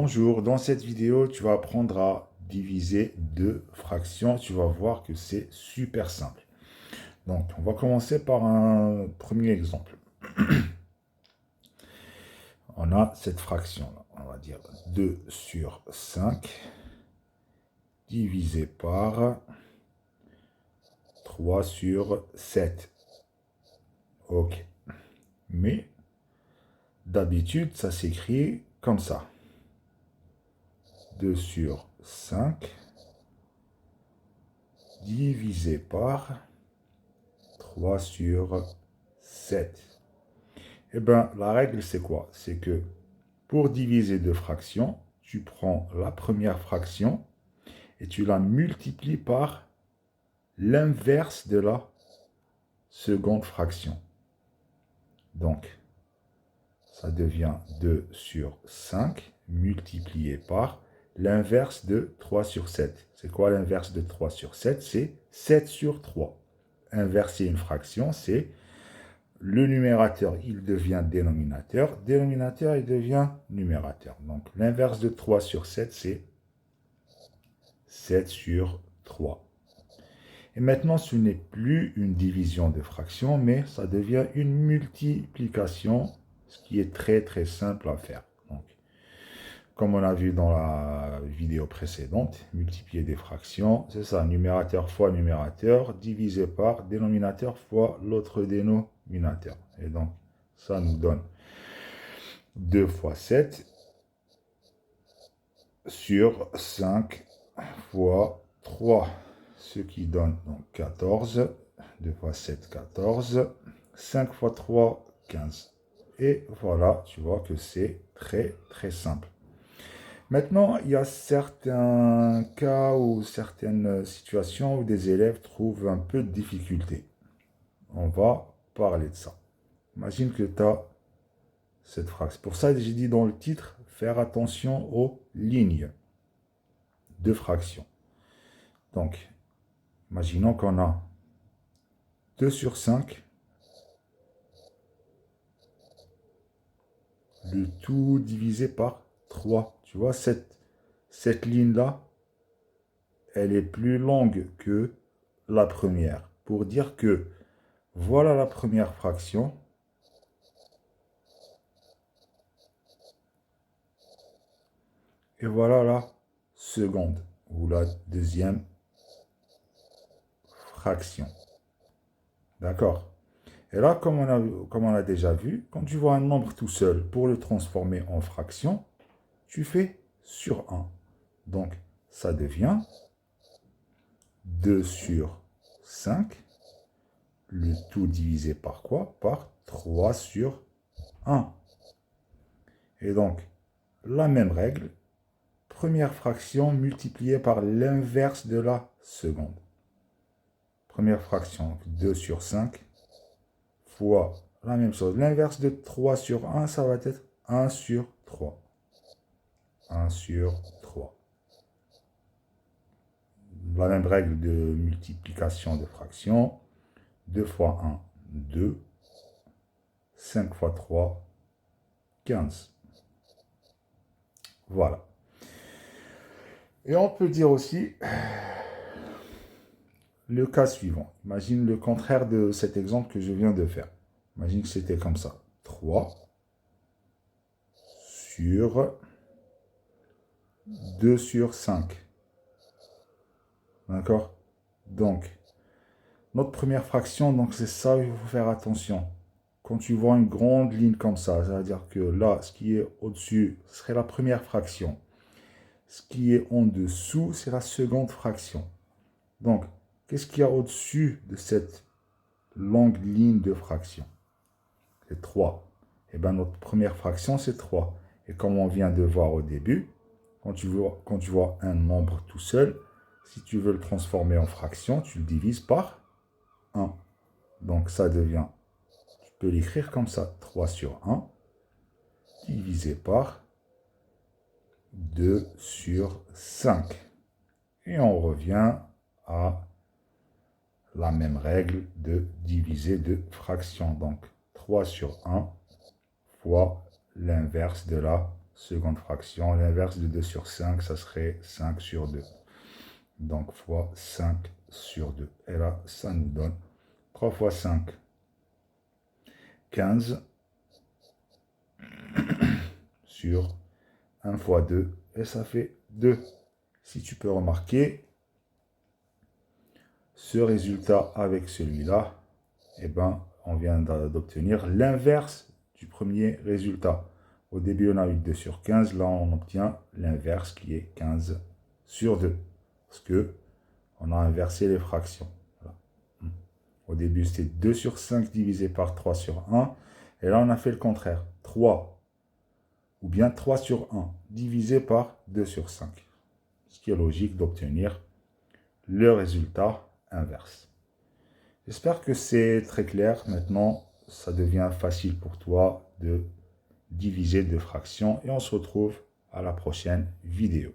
Bonjour, dans cette vidéo, tu vas apprendre à diviser deux fractions. Tu vas voir que c'est super simple. Donc, on va commencer par un premier exemple. On a cette fraction-là. On va dire 2 sur 5 divisé par 3 sur 7. Ok. Mais, d'habitude, ça s'écrit comme ça. 2 sur 5 divisé par 3 sur 7. Eh bien, la règle, c'est quoi? C'est que pour diviser deux fractions, tu prends la première fraction et tu la multiplies par l'inverse de la seconde fraction. Donc, ça devient 2 sur 5 multiplié par l'inverse de 3 sur 7. C'est quoi l'inverse de 3 sur 7? C'est 7 sur 3. Inverser une fraction, c'est le numérateur, il devient dénominateur. Dénominateur, il devient numérateur. Donc, l'inverse de 3 sur 7, c'est 7 sur 3. Et maintenant, ce n'est plus une division de fractions, mais ça devient une multiplication, ce qui est très très simple à faire. Donc, comme on a vu dans la vidéo précédente, multiplier des fractions, c'est ça, numérateur fois numérateur, divisé par dénominateur fois l'autre dénominateur. Et donc, ça nous donne 2 fois 7 sur 5 fois 3, ce qui donne donc 14. 2 fois 7, 14. 5 fois 3, 15. Et voilà, tu vois que c'est très très simple. Maintenant, il y a certains cas ou certaines situations où des élèves trouvent un peu de difficulté. On va parler de ça. Imagine que tu as cette fraction. Pour ça, j'ai dit dans le titre, faire attention aux lignes de fractions. Donc, imaginons qu'on a 2 sur 5, le tout divisé par 3. Tu vois, cette ligne-là, elle est plus longue que la première. Pour dire que voilà la première fraction. Et voilà la seconde, ou la deuxième fraction. D'accord? Et là, comme on a déjà vu, quand tu vois un nombre tout seul, pour le transformer en fraction, tu fais sur 1. Donc, ça devient 2 sur 5, le tout divisé par quoi? Par 3 sur 1. Et donc, la même règle, première fraction multipliée par l'inverse de la seconde. Première fraction, 2 sur 5, fois la même chose. L'inverse de 3 sur 1, ça va être 1 sur 3. 1 sur 3. La même règle de multiplication de fractions. 2 fois 1, 2. 5 fois 3, 15. Voilà. Et on peut dire aussi le cas suivant. Imagine le contraire de cet exemple que je viens de faire. Imagine que c'était comme ça. 3 sur 2 sur 5. D'accord? Donc, notre première fraction, donc c'est ça, il faut faire attention. Quand tu vois une grande ligne comme ça veut dire que là, ce qui est au-dessus serait la première fraction. Ce qui est en dessous, c'est la seconde fraction. Donc, qu'est-ce qu'il y a au-dessus de cette longue ligne de fraction? C'est 3. Et bien, notre première fraction, c'est 3. Et comme on vient de voir au début, quand tu vois un nombre tout seul, si tu veux le transformer en fraction, tu le divises par 1. Donc, ça devient, tu peux l'écrire comme ça, 3 sur 1, divisé par 2 sur 5. Et on revient à la même règle de diviser deux fractions. Donc, 3 sur 1 fois l'inverse de la seconde fraction. L'inverse de 2 sur 5, ça serait 5 sur 2. Donc, fois 5 sur 2. Et là, ça nous donne 3 fois 5, 15 sur 1 fois 2. Et ça fait 2. Si tu peux remarquer, ce résultat avec celui-là, eh ben, on vient d'obtenir l'inverse du premier résultat. Au début, on a eu 2 sur 15. Là, on obtient l'inverse qui est 15 sur 2. Parce que on a inversé les fractions. Voilà. Au début, c'était 2 sur 5 divisé par 3 sur 1. Et là, on a fait le contraire. 3 ou bien 3 sur 1 divisé par 2 sur 5. Ce qui est logique d'obtenir le résultat inverse. J'espère que c'est très clair. Maintenant, ça devient facile pour toi de diviser deux fractions. Et on se retrouve à la prochaine vidéo.